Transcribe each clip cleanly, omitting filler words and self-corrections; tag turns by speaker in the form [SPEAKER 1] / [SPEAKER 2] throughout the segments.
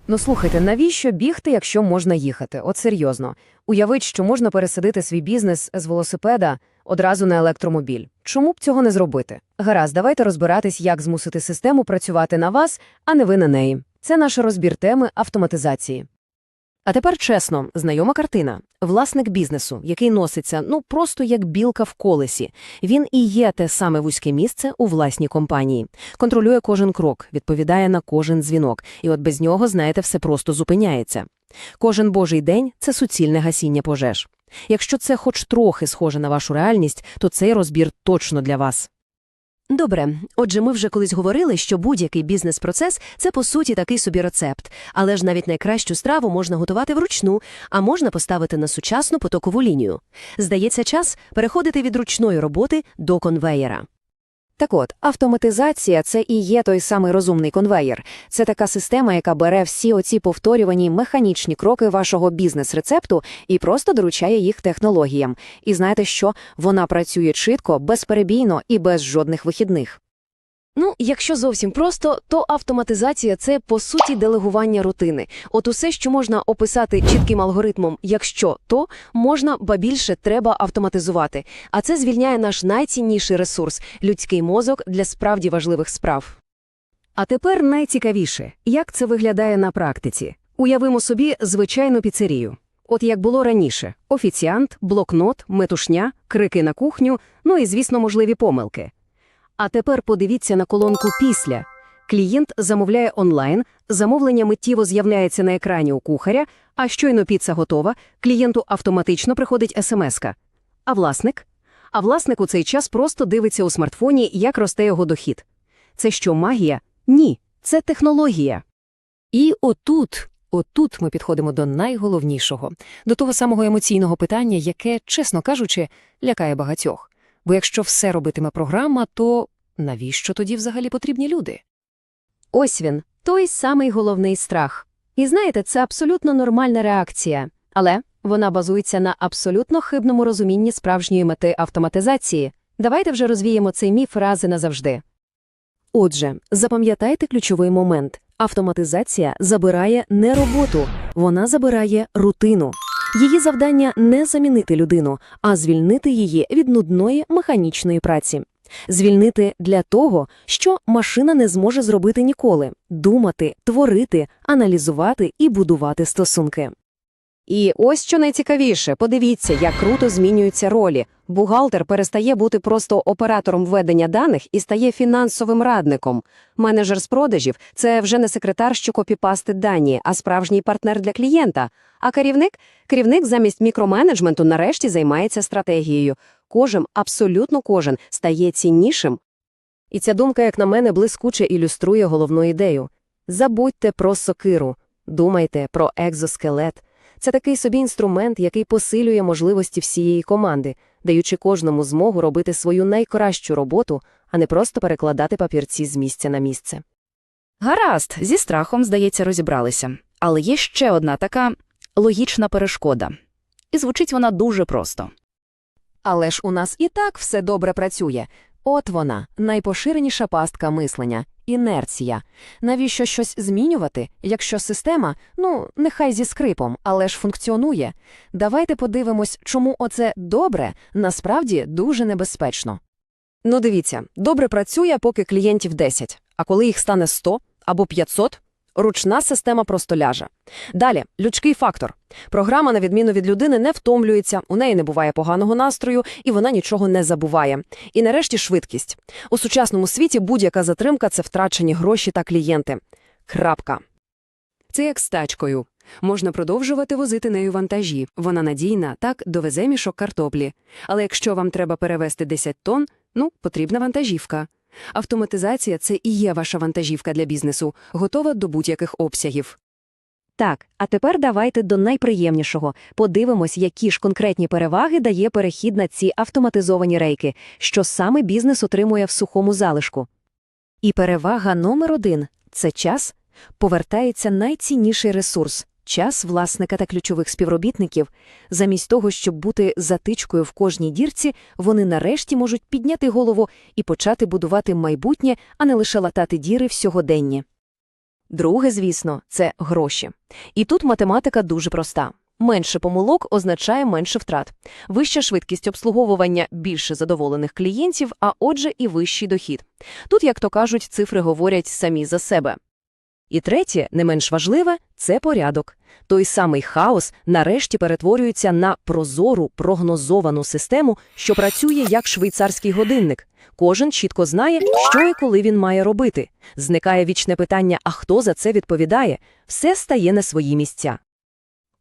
[SPEAKER 1] Ну слухайте, навіщо бігти, якщо можна їхати? От серйозно. Уявіть, що можна пересадити свій бізнес з велосипеда одразу на електромобіль. Чому б цього не зробити? Гаразд, давайте розбиратись, як змусити систему працювати на вас, а не ви на неї. Це наш розбір теми автоматизації. А тепер чесно, знайома картина. Власник бізнесу, який носиться, просто як білка в колесі. Він і є те саме вузьке місце у власній компанії. Контролює кожен крок, відповідає на кожен дзвінок. І от без нього, знаєте, все просто зупиняється. Кожен божий день – це суцільне гасіння пожеж. Якщо це хоч трохи схоже на вашу реальність, то цей розбір точно для вас.
[SPEAKER 2] Добре, отже, ми вже колись говорили, що будь-який бізнес-процес – це, по суті, такий собі рецепт. Але ж навіть найкращу страву можна готувати вручну, а можна поставити на сучасну потокову лінію. Здається, час переходити від ручної роботи до конвеєра.
[SPEAKER 1] Так от, автоматизація – це і є той самий розумний конвеєр. Це така система, яка бере всі оці повторювані механічні кроки вашого бізнес-рецепту і просто доручає їх технологіям. І знаєте що? Вона працює чітко, безперебійно і без жодних вихідних.
[SPEAKER 2] Якщо зовсім просто, то автоматизація – це, по суті, делегування рутини. От усе, що можна описати чітким алгоритмом «якщо», то можна, ба більше, треба автоматизувати. А це звільняє наш найцінніший ресурс – людський мозок для справді важливих справ.
[SPEAKER 1] А тепер найцікавіше – як це виглядає на практиці. Уявимо собі звичайну піцерію. От як було раніше – офіціант, блокнот, метушня, крики на кухню, і, звісно, можливі помилки. А тепер подивіться на колонку «Після». Клієнт замовляє онлайн, замовлення миттєво з'являється на екрані у кухаря, а щойно піца готова, клієнту автоматично приходить смс-ка. А власник? А власник у цей час просто дивиться у смартфоні, як росте його дохід. Це що, магія? Ні, це технологія. І отут ми підходимо до найголовнішого, до того самого емоційного питання, яке, чесно кажучи, лякає багатьох. Бо якщо все робитиме програма, то навіщо тоді взагалі потрібні люди?
[SPEAKER 2] Ось він, той самий головний страх. І знаєте, це абсолютно нормальна реакція. Але вона базується на абсолютно хибному розумінні справжньої мети автоматизації. Давайте вже розвіємо цей міф раз і назавжди.
[SPEAKER 1] Отже, запам'ятайте ключовий момент. Автоматизація забирає не роботу, вона забирає рутину. Її завдання не замінити людину, а звільнити її від нудної механічної праці. Звільнити для того, що машина не зможе зробити ніколи – думати, творити, аналізувати і будувати стосунки. І ось що найцікавіше, подивіться, як круто змінюються ролі. Бухгалтер перестає бути просто оператором введення даних і стає фінансовим радником. Менеджер з продажів – це вже не секретар, що копіпастить дані, а справжній партнер для клієнта. А керівник замість мікроменеджменту нарешті займається стратегією. Абсолютно кожен, стає ціннішим. І ця думка, як на мене, блискуче ілюструє головну ідею. Забудьте про сокиру, думайте про екзоскелет. Це такий собі інструмент, який посилює можливості всієї команди, даючи кожному змогу робити свою найкращу роботу, а не просто перекладати папірці з місця на місце.
[SPEAKER 3] Гаразд, зі страхом, здається, розібралися. Але є ще одна така логічна перешкода. І звучить вона дуже просто.
[SPEAKER 1] Але ж у нас і так все добре працює. От вона, найпоширеніша пастка мислення – інерція. Навіщо щось змінювати, якщо система, нехай зі скрипом, але ж функціонує? Давайте подивимось, чому оце «добре» насправді дуже небезпечно. Дивіться, добре працює, поки клієнтів 10, а коли їх стане 100 або 500 – ручна система просто ляже. Далі, людський фактор. Програма, на відміну від людини, не втомлюється, у неї не буває поганого настрою, і вона нічого не забуває. І нарешті швидкість. У сучасному світі будь-яка затримка – це втрачені гроші та клієнти. Крапка. Це як з тачкою. Можна продовжувати возити нею вантажі. Вона надійна, так, довезе мішок картоплі. Але якщо вам треба перевезти 10 тонн, потрібна вантажівка. Автоматизація – це і є ваша вантажівка для бізнесу, готова до будь-яких обсягів.
[SPEAKER 2] Так, а тепер давайте до найприємнішого. Подивимось, які ж конкретні переваги дає перехід на ці автоматизовані рейки, що саме бізнес отримує в сухому залишку.
[SPEAKER 1] І перевага номер 1 – це час. Повертається найцінніший ресурс – час власника та ключових співробітників. Замість того, щоб бути затичкою в кожній дірці, вони нарешті можуть підняти голову і почати будувати майбутнє, а не лише латати діри в сьогоденні.
[SPEAKER 2] Друге, звісно, це гроші. І тут математика дуже проста. Менше помилок означає менше втрат. Вища швидкість обслуговування, більше задоволених клієнтів, а отже і вищий дохід. Тут, як то кажуть, цифри говорять самі за себе. І третє, не менш важливе, це порядок. Той самий хаос нарешті перетворюється на прозору, прогнозовану систему, що працює як швейцарський годинник. Кожен чітко знає, що і коли він має робити. Зникає вічне питання, а хто за це відповідає? Все стає на свої місця.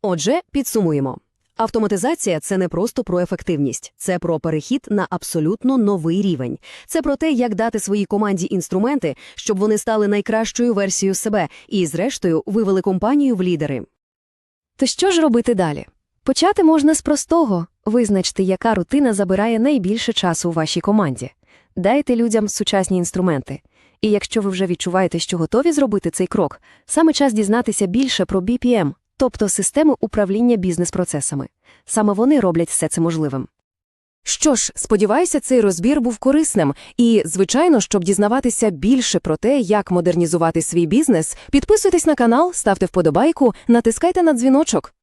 [SPEAKER 2] Отже, підсумуємо. Автоматизація – це не просто про ефективність, це про перехід на абсолютно новий рівень. Це про те, як дати своїй команді інструменти, щоб вони стали найкращою версією себе і, зрештою, вивели компанію в лідери.
[SPEAKER 1] То що ж робити далі? Почати можна з простого – визначте, яка рутина забирає найбільше часу у вашій команді. Дайте людям сучасні інструменти. І якщо ви вже відчуваєте, що готові зробити цей крок, саме час дізнатися більше про BPM, тобто системи управління бізнес-процесами. Саме вони роблять все це можливим.
[SPEAKER 2] Що ж, сподіваюся, цей розбір був корисним. І, звичайно, щоб дізнаватися більше про те, як модернізувати свій бізнес, підписуйтесь на канал, ставте вподобайку, натискайте на дзвіночок.